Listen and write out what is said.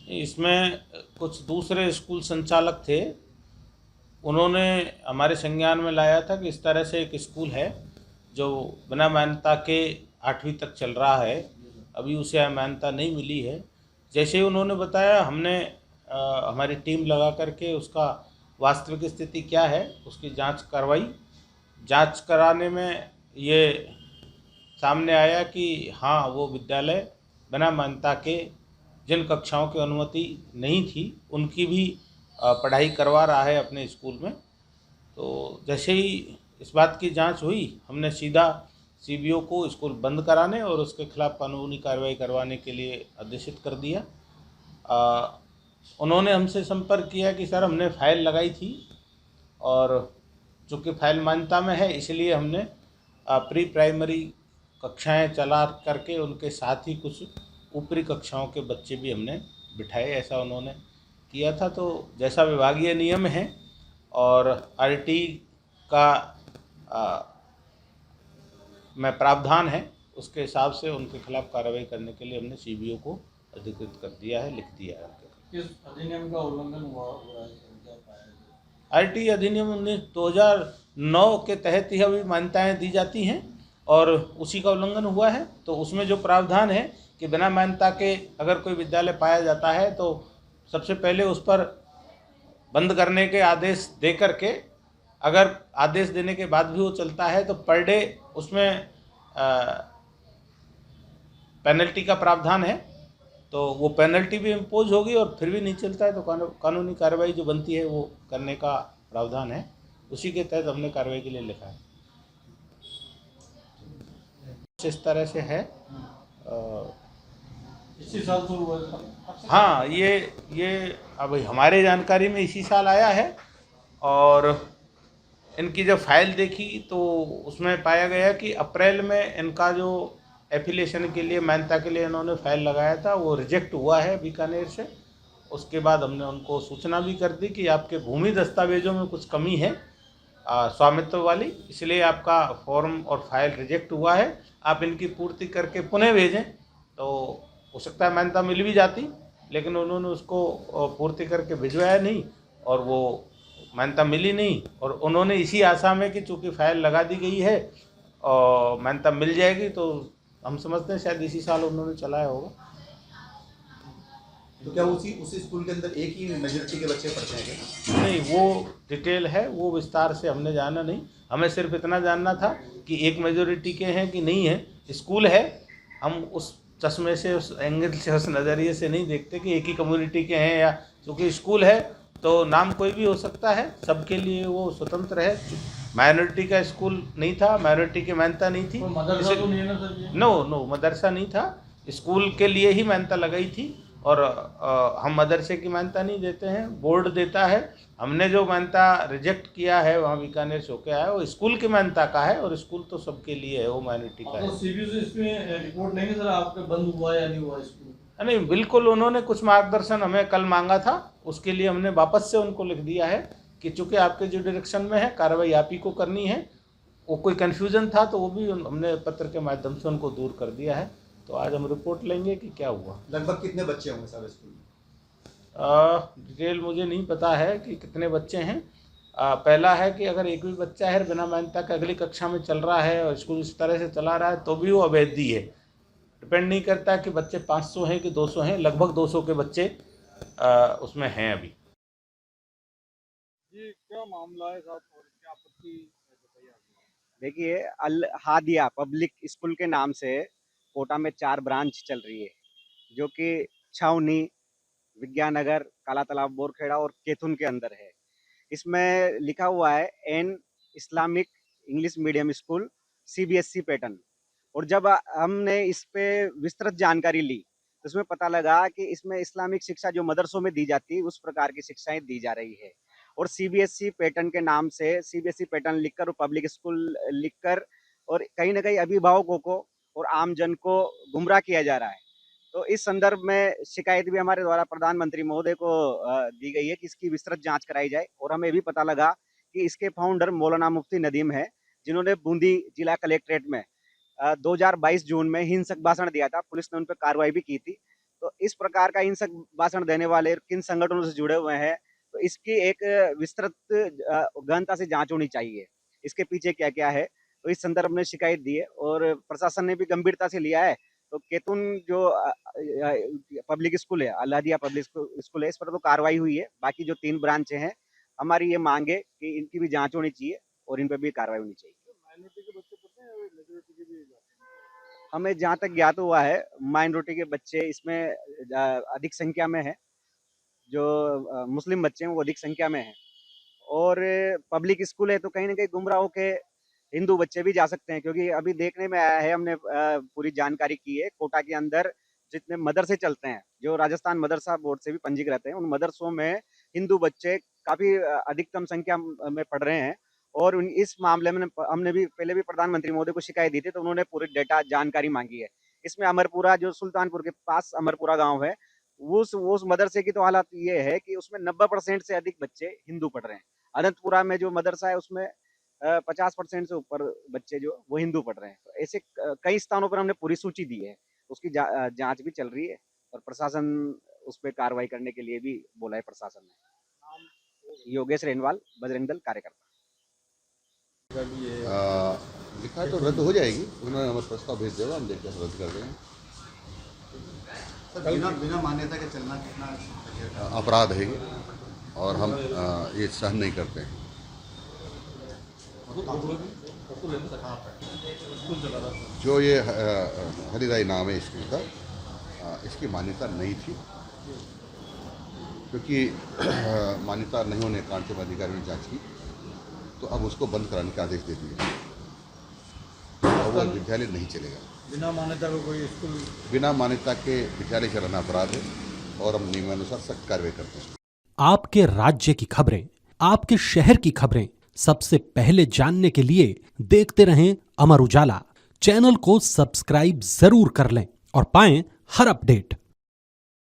इसमें कुछ दूसरे स्कूल संचालक थे, उन्होंने हमारे संज्ञान में लाया था कि इस तरह से एक स्कूल है जो बिना मान्यता के 8वीं तक चल रहा है, अभी उसे मान्यता नहीं मिली है। जैसे ही उन्होंने बताया, हमने हमारी टीम लगा करके उसका वास्तविक स्थिति क्या है उसकी जांच करवाई। जांच कराने में ये सामने आया कि हाँ, वो विद्यालय बिना मान्यता के जिन कक्षाओं की अनुमति नहीं थी उनकी भी पढ़ाई करवा रहा है अपने स्कूल में। तो जैसे ही इस बात की जांच हुई, हमने सीधा सीबीओ को स्कूल बंद कराने और उसके खिलाफ कानूनी कार्रवाई करवाने के लिए आदेशित कर दिया। उन्होंने हमसे संपर्क किया कि सर, हमने फ़ाइल लगाई थी और चूँकि फ़ाइल मान्यता में है इसलिए हमने प्री प्राइमरी कक्षाएं चला करके उनके साथ ही कुछ ऊपरी कक्षाओं के बच्चे भी हमने बिठाए, ऐसा उन्होंने किया था। तो जैसा विभागीय नियम है और आरटी का में प्रावधान है, उसके हिसाब से उनके खिलाफ कार्रवाई करने के लिए हमने सीबीओ को अधिकृत कर दिया है, लिख दिया है। किस अधिनियम का उल्लंघन हुआ है, क्या पाया गया? आरटी अधिनियम 2009 के तहत ही अभी मान्यताएं दी जाती हैं और उसी का उल्लंघन हुआ है। तो उसमें जो प्रावधान है कि बिना मान्यता के अगर कोई विद्यालय पाया जाता है तो सबसे पहले उस पर बंद करने के आदेश दे करके, अगर आदेश देने के बाद भी वो चलता है तो पर डे उसमें पेनल्टी का प्रावधान है। तो वो पेनल्टी भी इम्पोज होगी और फिर भी नहीं चलता है तो कानूनी कार्रवाई जो बनती है वो करने का प्रावधान है। उसी के तहत हमने कार्रवाई के लिए लिखा है। इस तरह से है। इसी साल शुरू हुआ था? हाँ, ये अब हमारे जानकारी में इसी साल आया है और इनकी जब फाइल देखी तो उसमें पाया गया कि अप्रैल में इनका जो एफिलिएशन के लिए, मान्यता के लिए इन्होंने फाइल लगाया था वो रिजेक्ट हुआ है बीकानेर से। उसके बाद हमने उनको सूचना भी कर दी कि आपके भूमि दस्तावेजों में कुछ कमी है स्वामित्व वाली, इसलिए आपका फॉर्म और फाइल रिजेक्ट हुआ है, आप इनकी पूर्ति करके पुनः भेजें। तो हो सकता है मान्यता मिल भी जाती, लेकिन उन्होंने उसको पूर्ति करके भिजवाया नहीं और वो मान्यता मिली नहीं। और उन्होंने इसी आशा में कि चूँकि फाइल लगा दी गई है और मान्यता मिल जाएगी, तो हम समझते हैं शायद इसी साल उन्होंने चलाया होगा। तो क्या उसी स्कूल के अंदर एक ही मेजोरिटी के बच्चे पढ़ते हैं क्या? नहीं, वो डिटेल है, वो विस्तार से हमने जाना नहीं। हमें सिर्फ इतना जानना था कि एक मेजोरिटी के हैं कि नहीं है। स्कूल है, हम उस चश्मे से, उस एंगल से, उस नज़रिए से नहीं देखते कि एक ही कम्युनिटी के हैं, या चूँकि स्कूल है तो नाम कोई भी हो सकता है, सबके लिए वो स्वतंत्र है। माइनॉरिटी का स्कूल नहीं था, माइनॉरिटी की मान्यता नहीं थी। मदरसा तो नहीं है ना सर ये? नो नो, मदरसा नहीं था, स्कूल के लिए ही मान्यता लगाई थी। और हम मदरसे की मान्यता नहीं देते हैं, बोर्ड देता है। हमने जो मान्यता रिजेक्ट किया है वहाँ बीकानेर से होके आया, वो स्कूल की मान्यता का है और स्कूल तो सबके लिए है, वो माइनॉरिटी का है। तो सीबीओ से इसमें रिपोर्ट नहीं है सर, आपके बंद हुआ या नहीं हुआ स्कूल? नहीं, बिल्कुल, उन्होंने कुछ मार्गदर्शन हमें कल मांगा था, उसके लिए हमने वापस से उनको लिख दिया है कि चूँकि आपके जो डायरेक्शन में है कार्रवाई आप ही को करनी है। वो कोई कन्फ्यूज़न था तो वो भी हमने पत्र के माध्यम से उनको दूर कर दिया है। तो आज हम रिपोर्ट लेंगे कि क्या हुआ। लगभग कितने बच्चे होंगे सारे स्कूल में? डिटेल मुझे नहीं पता है कि कितने बच्चे हैं। पहला है कि अगर एक भी बच्चा है बिना मान्यता के अगली कक्षा में चल रहा है और स्कूल इस तरह से चला रहा है तो भी वो अवैधी है। डिपेंड नहीं करता कि बच्चे 500 हैं कि 200 हैं, लगभग 200 के बच्चे उसमें हैं अभी। ये क्या मामला है साहब और क्या आपत्ति है, बताइए आप। देखिए, अल हादिया पब्लिक स्कूल के नाम से कोटा में 4 ब्रांच चल रही है, जो कि छावनी, विज्ञाननगर, काला तालाब, बोरखेड़ा और कैथुन के अंदर है। इसमें लिखा हुआ है an Islamic English medium school, CBSE pattern. और जब हमने इस पे विस्तृत जानकारी ली तो इसमें पता लगा कि इसमें इस्लामिक शिक्षा जो मदरसों में दी जाती है उस प्रकार की शिक्षाएं दी जा रही है। और सीबीएसई पैटर्न के नाम से सीबीएसई पैटर्न लिखकर और पब्लिक स्कूल लिखकर और कहीं ना कहीं अभिभावकों को और आम जन को गुमराह किया जा रहा है। तो इस संदर्भ में शिकायत भी हमारे द्वारा प्रधानमंत्री महोदय को दी गई है कि इसकी विस्तृत जांच कराई जाए। और हमें भी पता लगा कि इसके फाउंडर मौलाना मुफ्ती नदीम है, जिन्होंने बूंदी जिला कलेक्ट्रेट में 2022 जून में हिंसक भाषण दिया था। पुलिस ने उन पर कार्रवाई भी की थी। तो इस प्रकार का हिंसक भाषण देने वाले किन संगठनों से जुड़े हुए हैं, तो इसकी एक विस्तृत गहनता से जांच होनी चाहिए, इसके पीछे क्या क्या है। तो इस संदर्भ में शिकायत दी है और प्रशासन ने भी गंभीरता से लिया है। तो केतुन जो पब्लिक स्कूल है, अल्लादिया पब्लिक स्कूल है, इस पर तो कार्रवाई हुई है। बाकी जो 3 ब्रांच हैं, हमारी ये मांग है कि इनकी भी जांच होनी चाहिए और इन पर भी कार्रवाई होनी चाहिए। माइनॉरिटी के बच्चे पढ़ते हैं या मेजॉरिटी के भी जाते हैं? हमें जहाँ तक ज्ञात हुआ है, माइनॉरिटी के बच्चे इसमें अधिक संख्या में है। जो मुस्लिम बच्चे हैं वो अधिक संख्या में हैं और पब्लिक स्कूल है तो कहीं ना कहीं गुमराह होके हिंदू बच्चे भी जा सकते हैं, क्योंकि अभी देखने में आया है, हमने पूरी जानकारी की है, कोटा के अंदर जितने मदरसे चलते हैं, जो राजस्थान मदरसा बोर्ड से भी पंजीकृत हैं, उन मदरसों में हिंदू बच्चे काफी अधिकतम संख्या में पढ़ रहे हैं। और इस मामले में हमने भी पहले भी प्रधानमंत्री महोदय को शिकायत दी थी, तो उन्होंने पूरी डेटा जानकारी मांगी है। इसमें अमरपुरा, जो सुल्तानपुर के पास अमरपुरा गांव है, उस मदरसे की तो हालत ये है कि उसमें 90% से अधिक बच्चे हिंदू पढ़ रहे हैं। अनंतपुरा में जो मदरसा है उसमें 50% से ऊपर बच्चे जो वो हिंदू पढ़ रहे हैं। तो ऐसे कई स्थानों पर हमने पूरी सूची दी है, उसकी जांच भी चल रही है और प्रशासन उस पर कार्रवाई करने के लिए भी बोला है प्रशासन ने। योगेश रेनवाल, बजरंग दल कार्यकर्ता। लिखा है तो रद्द हो जाएगी, उन्होंने हमें प्रस्ताव भेज देगा, हम देखकर रद्द कर देंगे। सर बिना मान्यता के चलना कितना अपराध है ये और हम ये सहन नहीं करते हैं। जो ये हरिराई नाम है स्कूल का, इसकी मान्यता नहीं थी, क्योंकि मान्यता नहीं होने के कारण से अधिकारियों ने जांच की, तो अब उसको बंद कराने का आदेश दे दिया और वो विद्यालय नहीं चलेगा। बिना मान्यता का कोई स्कूल, बिना मान्यता के विद्यालय चलाना अपराध है और हम नियमानुसार सख्त कार्रवाई करते हैं। आपके राज्य की खबरें, आपके शहर की खबरें सबसे पहले जानने के लिए देखते रहें अमर उजाला। चैनल को सब्सक्राइब जरूर कर लें और पाएं हर अपडेट।